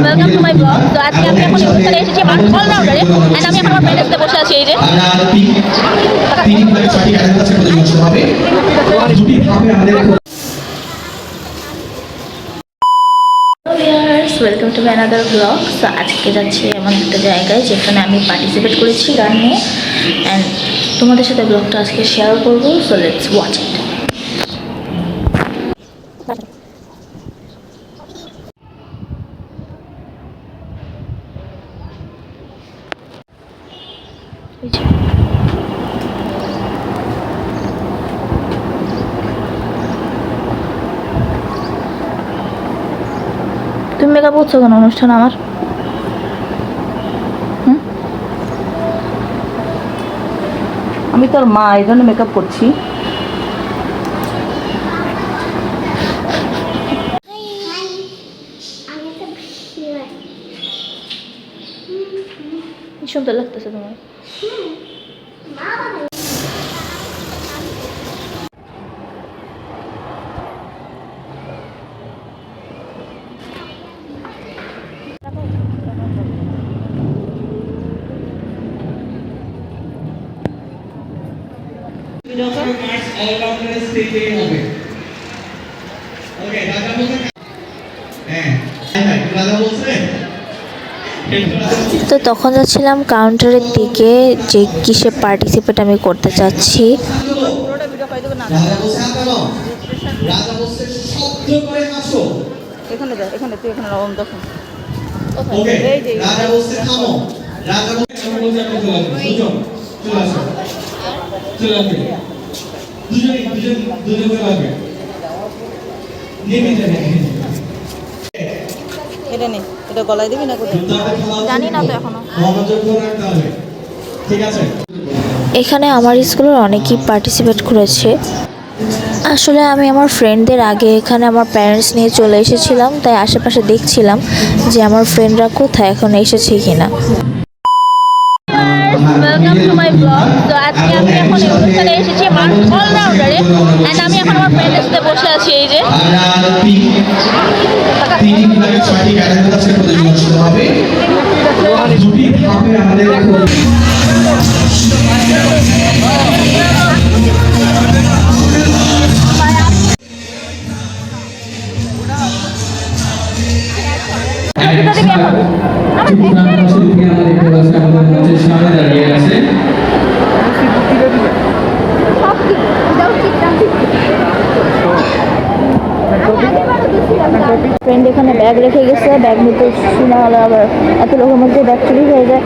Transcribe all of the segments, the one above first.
Welcome to my blog. তো আজকে আমি এখন অনুষ্ঠানে এসেছি আমার অলরাউন্ডারে, এন্ড আমি এখন আমার ফ্রেন্ডের সাথে বসে আছি। এই যে welcome to my another blog. So আজকে যাচ্ছি এমন একটা জায়গায় যেখানে আমি পার্টিসিপেট করেছি গান নিয়ে, অ্যান্ড তোমাদের সাথে ব্লগটা আজকে শেয়ার করবো। So let's watch it. তুমি মেকআপ করছো কেন অনুষ্ঠান আমার? আমি তোর মা, এই জন্য মেকআপ করছি। কি সুন্দর লাগতেছে তোমার। তো তখন যাচ্ছিলাম কাউন্টারের দিকে যে কিসে পার্টিসিপেট আমি করতে চাচ্ছি। এখানে দেখ, এখানে তুই এখানে রকম দেখো। এই যে রাজা বলছে থামো, রাজা বলছে চলে আসো, চলে আসবে, দুজন চলে আসবে, নেমে যাবে। এটা নেই, এটা গলায় দিবি না কোথায় জানি না তো এখনো। ঠিক আছে। এখানে আমার স্কুলের অনেকেই পার্টিসিপেট করেছে। আসলে আমি আমার ফ্রেন্ডদের আগে এখানে আমার প্যারেন্টস নিয়ে চলে এসেছিলাম, তাই আশেপাশে দেখছিলাম যে আমার ফ্রেন্ডরা কোথায় এখন এসেছে কিনা। Welcome to my blog. তো আজকে আমি এখন এই অনুষ্ঠানে এসেছি আমার অলরাউন্ডারে, এন্ড আমি এখন আমার ফ্রেন্ডের সাথে বসে আছি। এই যে তিন বিভাগে 6টি ক্যাটাগরি আছে, প্রতিযোগিতা শুরু হবে। দুটি ধাপে আমাদের সামনে দাঁড়িয়ে আছে। ফ্রেন্ড এখানে ব্যাগ রেখে গেছে, ব্যাগ নিতে শোনা হলে আবার এত লোকের মধ্যে ব্যাগ চুরি হয়ে যায়।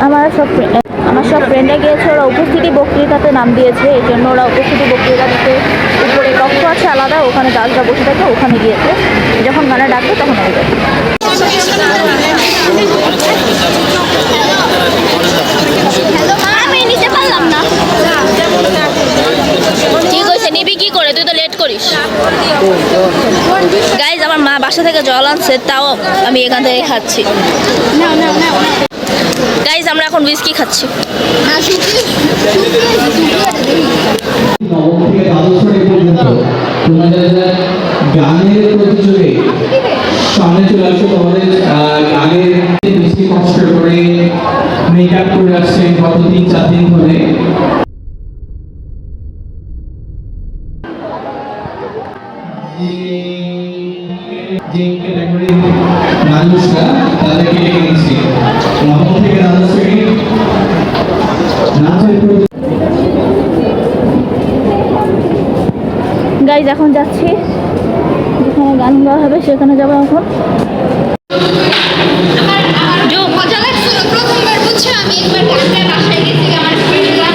আমার সব ফ্রেন্ডরা গিয়েছে, ওরা উপস্থিতি বক্তৃতাতে নাম দিয়েছে, এই জন্য ওরা উপস্থিতি বক্তৃতা দিতে উপরে কক্ষ আছে আলাদা, ওখানে দাসরা বসে থাকে, ওখানে গিয়েছে। যখন গানে ডাকবে তখন আমি যাই। আমি নিতে পারলাম না। ঠিক হয়েছে, নিবি কি করে, তুই তো লেট করিস। গাইজ, আমার মা বাসা থেকে জল আনছে, তাও আমি এখান থেকে খাচ্ছি। গাইজ, আমরা এখন উইস্কি খাচ্ছি। গানের প্রতিযোগে সামনে চলে আসো। তোমাদের গানের বেশি কষ্ট করে মেকআপ করে আসছে গত 3-4 দিন ধরে। যে ক্যাটাগরির মানুষরা তাদেরকে ডেকে নিচ্ছি। নবম থেকে দ্বাদশ শ্রেণী নাচের গাইজ, এখন যাচ্ছি যেখানে গান গাওয়া হবে সেখানে যাবো এখন। মজা লাগছিল প্রথমবার, বুঝছো? আমি একবার ডাক্তার বাসায় গেছি আমার ফ্রেন্ডরা।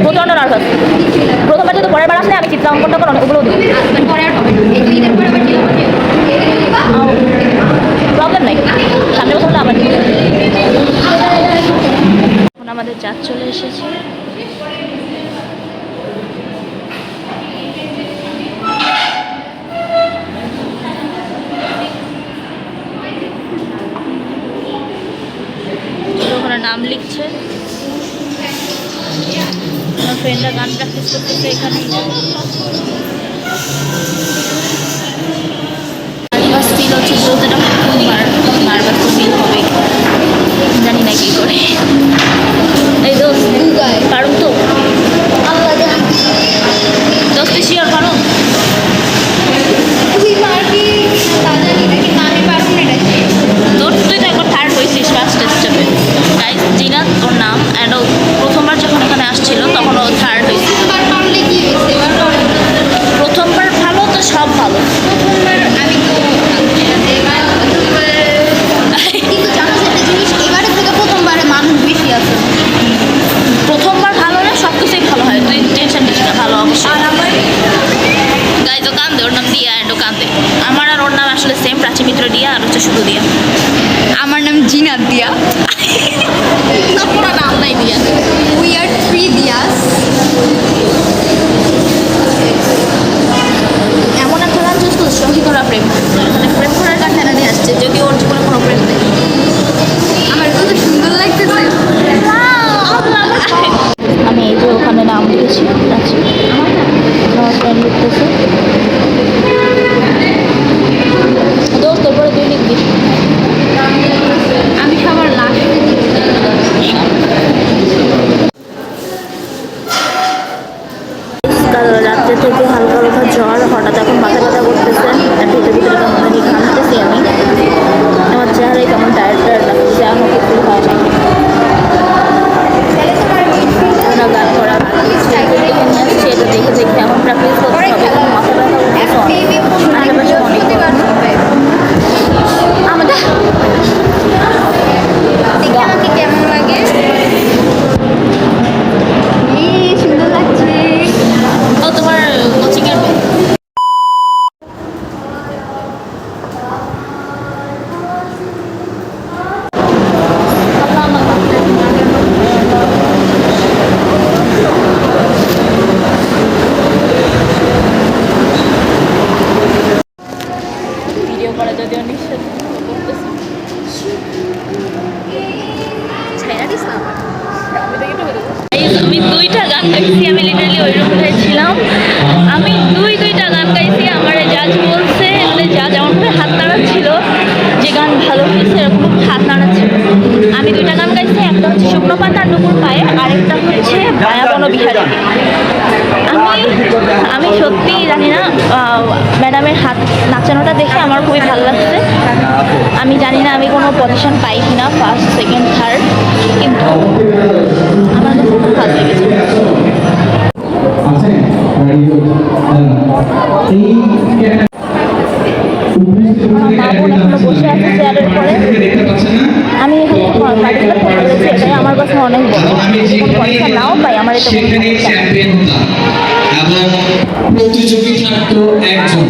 প্রচন্ড নার্ভাস। প্রথমবার যদি পরের বার আসলে আমি চিত্রাঙ্কনটা করে ওগুলো দিই, প্রবলেম নাই, সামনে বছর আবার। এখন আমাদের জাত চলে এসেছে। নাম লিখছে। আমার ফ্রেন্ডরা গান প্র্যাকটিস করতেছে এখানে। নার্ভাস ফিল হচ্ছে বলতে, এটা প্রথমবার নার্ভাস তো ফিল হবে, জানি না কি করে। এই দোস্ত পারুম তো, দোস্ত শিওর পারো? তুই পারবি তা জানি না, কিন্তু আমি পারবো না এটা কি। তোর তুই তো একবার থার্ড হয়েছিস ফার্স্ট স্টেপে। গাইস জিনাত ওর নাম, অ্যান্ড ও প্রথমবার যখন এখানে আসছিল তখন ও থার্ড হয়েছিল। প্রথমবার পারলে কি হয়েছে, এবার পারবো না। প্রথমবার ভালো তো সব ভালো। প্রথমবার আমি তো এবার প্রথমবার, কিন্তু জানো একটা জিনিস, এবারে থেকে প্রথমবারে মানুষ বেশি আছে। প্রথমবার ভালো না, সব কিছুই ভালো হয়, তুই টেনশন নিস না, ভালো অবশ্যই। আর আমার গাইজ ও কান্দে, ওর নাম দিয়া, অ্যান্ড ও কান্দে। আমার আর ওর নাম আসলে সেম, প্রাচী মিত্র দিয়া, আর হচ্ছে শুধু দিয়া। আমার নাম জিনাত দিয়া, না পুরো নাম নাই দিয়া। উই আর 3 দিয়াস। এমন একটা গান চুজ করছো, সঙ্গী করা প্রেম, মানে প্রেম করার গান টেনে নিয়ে আসছে, যদিও ওর জীবনে কোনো প্রেম নেই। আমার কত সুন্দর লাগতেছে। আমি এই যে ওখানে নাম লিখেছি, প্রাচী, আমার ফ্রেন্ড লিখতেছে। দোস্ত তোর পরে তুই লিখবি। আমি সবার লাস্টে কাল রাত্রে থেকে হালকা হালকা জ্বর, হঠাৎ এখন মাথা ব্যথা করতেছে, আর ভিতরে ভিতরে কেমন জানি ঘামতেছি আমি। আমার চেহারায় কেমন টায়ার্ড টায়ার্ড লাগতেছে, আমার কিছু হয় না। আমরা গান করা নিয়ে আসছি, এটা দেখে দেখে এখন প্র্যাকটিস করতে হবে, এখন মাথা ব্যথা করতেছে আশেপাশে অনেক গরম। আমাদের দেখে আমাকে কেমন লাগে। সুন্দর লাগছে। ও তোমার কোচিংয়ের মেয়ে। ভিডিও করা যদিও নিষেধ করতেছে, আমি দুইটা গান গাইছি, আমি লিটারালি ওই রুমে ছিলাম, আমি দুইটা গান গাইছি। আমার জাজ বলছে, মানে জাজ এমনভাবে হাত নাড়াচ্ছিল, যে গান ভালো হয়েছে এরকম হাত নাড়াচ্ছিল। আমি দুইটা গান গাইছি, একটা হচ্ছে শুকনো পাতা নুপুর পায়ে, আরেকটা হচ্ছে মায়াবন বিহারী। আমি সত্যি জানি না, ম্যাডামের হাত নাচানোটা দেখে আমার খুবই ভালো লাগছে। আমি জানি না আমি কোনো পজিশন পাই কিনা, ফার্স্ট সেকেন্ড থার্ড, কিন্তু আমার কাছে খুব ভালো লেগেছে। আছেন রেডি মা বোন এখনো বসে আছে চেয়ারের পরে। দেখতে পাচ্ছেন না? আমি এখানে পার্টিসিপেট করতে পেরেছি, এটাই আমার কাছে অনেক বড়। কোনো পয়সা নাও পাই, আমার এটা কোনো সেখানে সমস্যা না। চ্যাম্পিয়ন হতাম এবং প্রতিযোগী থাকতো একজন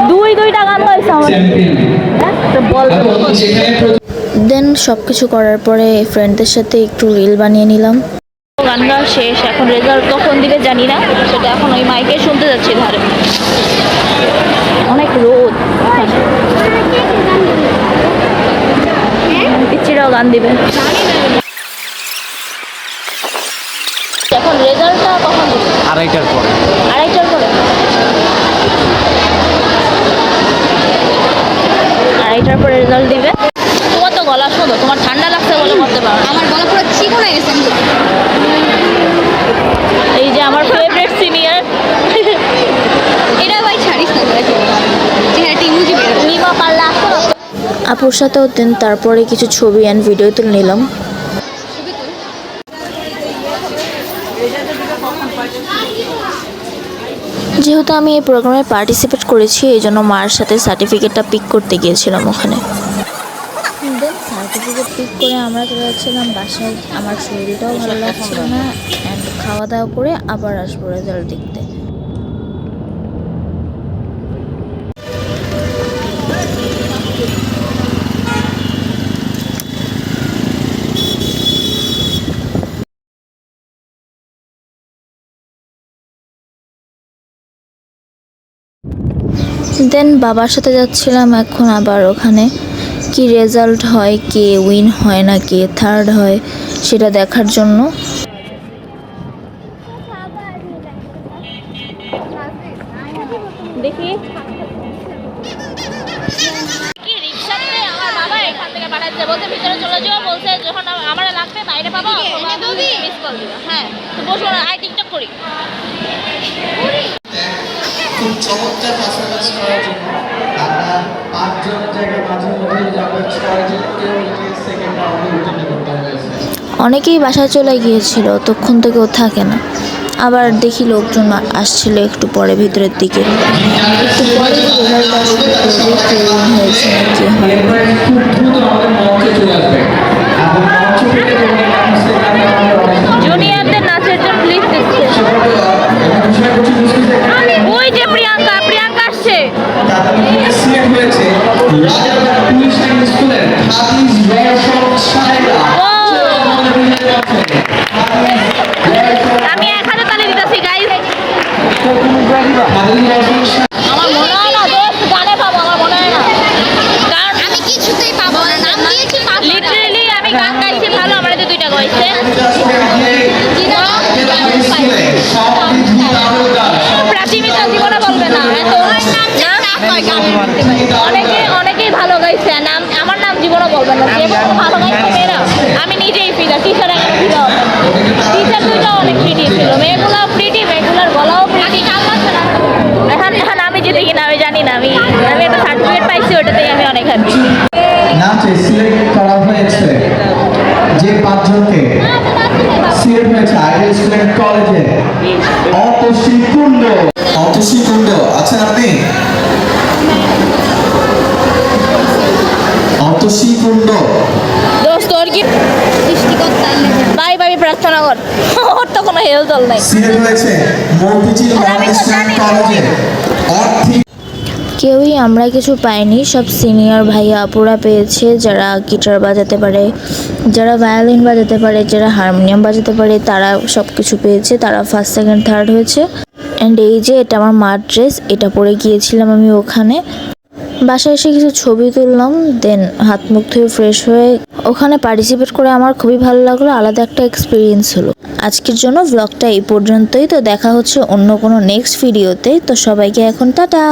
দুইটা গান হয়েছে আমার, চ্যাম্পিয়ন বল। এবং যেখানে দেন সব কিছু করার পরে ফ্রেন্ডদের সাথে একটু রিল বানিয়ে নিলাম। গান গাওয়া শেষ, এখন রেজাল্ট কখন দিবে জানি না, সেটা এখন ওই মাইকে শুনতে যাচ্ছি ধারে। অনেক রোদ, পিচ্চিরাও গান দিবে। এখন রেজাল্টটা কখন দিবে? আড়াইটার পর আড়াইটার পরে। আড়াইটার পরে রেজাল্ট দিবে। তোমার তো গলা শোনো, তোমার ঠান্ডা লাগছে বলে করতে পারো না। আমার গলা পুরো চিকন হয়ে গেছে। এই যে আমার ফেভারিট সিনিয়র, এটা ভাই ছাড়িস না তোরা, চেহারাটা ইমোজি বের হবে। লিমা পাল্লা আসো না। আপুর সাথেও দেন তারপরে কিছু ছবি অ্যান্ড ভিডিও তুলে নিলাম। যেহেতু আমি এই প্রোগ্রামে পার্টিসিপেট করেছি, এই জন্য মার সাথে সার্টিফিকেটটা পিক করতে গিয়েছিলাম ওখানে। দেন সার্টিফিকেট পিক করে আমরা চলে যাচ্ছিলাম বাসায়। আমার শরীরটাও ভালো লাগছিল না, অ্যান্ড খাওয়া দাওয়া করে আবার আসবো রেজাল্ট দেখতে। দেন বাবার সাথে যাচ্ছিলাম এখন আবার ওখানে, কি রেজাল্ট হয়, কে উইন হয় না কে থার্ড হয় সেটা দেখার জন্য। দেখি কি রিক্সাতে আমার বাবা এখান থেকে পাঠাচ্ছে, বলতে ভিতরে চলে যাও, বলছে যখন আমার লাগবে বাইরে পাবো মিস কল দিবা। হ্যাঁ তো বসবো না, আই টিকটক করি। খুব চমৎকার পারফরমেন্স করার জন্য আমরা 5 জনের জায়গায় মাঝে মধ্যে আমরা 6 জনকেও সেকেন্ড রাউন্ডে উত্তীর্ণ করতে হয়েছে। অনেকেই বাসায় চলে গিয়েছিল, তখন থেকে ও থাকে না। আবার দেখি লোকজন আসছিল একটু পরে ভিতরের দিকে, একটু পরে রেজাল্ট আসবে কে উইন হয়েছে না কে হয়। এরপরে খুব দ্রুত আমাদের মঞ্চে চলে আসবে এবং মঞ্চ থেকে তোমাদের নাম সেখানে আমাদের অনেক জুনিয়রদের নাচের জন্য প্লিজ দেখছে। ওই যে প্রিয়াঙ্কা, প্রিয়াঙ্কা আসছে। সিলেক্ট হয়েছে রাজারবাগ পুলিশ লাইন স্কুলের হাফিজ রওশন সাহেবা। ও আমি 1000 তালি দিতেছি গাইস। হাফিজ রওশন আমার মনে হয় না দোস্ত গানে পাবো, আমার মনে হয় না, কারণ আমি কিছুতেই পাবো না, নাম দিয়েছি পাবো না। লিটারেলি আমি গান গাইছি ভালো, আমার যে 2টা গাইছে। প্রাচীমিতা জীবনে বলবে না এত অনেকেই ভালো গাইছে, নাম আমার নাম জীবনে বলবে না, যে ভালো গাইছে মেয়েরা। আমি নিজেই ফিদা, টিচার এখন ফিদা হবে। টিচার 2টা অনেক প্রিটি ছিল, মেয়েগুলাও প্রিটি, মেয়েগুলার গলাও প্রিটি। এখন আমি যেতে কিনা আমি জানি না, আমি একটা সার্টিফিকেট পাইছি, ওটাতেই আমি অনেক হ্যাপি। নাচে সিলেক্ট করা হয়েছে যে 5 জনকে সিলেক্ট হয়েছে আইডিয়াল স্টুডেন্ট কলেজে অতসী কুণ্ড। অতসী কুণ্ড আছেন আপনি? অতসী কুণ্ড দোস্ত তোর কি বাই বাই প্রার্থনা কর, ওর তো কোনো হেলদল নাই। সিলেক্ট হয়েছে মন্টিচিল মডেল স্টুডেন্ট কলেজে অর্থিক। কেউই আমরা কিছু পাইনি, সব সিনিয়র ভাইয়া আপুরা পেয়েছে, যারা গিটার বাজাতে পারে, যারা ভায়োলিন বাজাতে পারে, যারা হারমোনিয়াম বাজাতে পারে, তারা সব কিছু পেয়েছে। তারা ফার্স্ট সেকেন্ড থার্ড হয়েছে। অ্যান্ড এই যে এটা আমার মার ড্রেস, এটা পরে গিয়েছিলাম আমি ওখানে। বাসায় এসে কিছু ছবি তুললাম, দেন হাত মুখ ধুয়ে ফ্রেশ হয়ে ওখানে পার্টিসিপেট করে আমার খুবই ভালো লাগলো, আলাদা একটা এক্সপিরিয়েন্স হলো। আজকের জন্য ব্লগটা এই পর্যন্তই। তো দেখা হচ্ছে অন্য কোনো নেক্সট ভিডিওতে। তো সবাইকে এখন টাটা।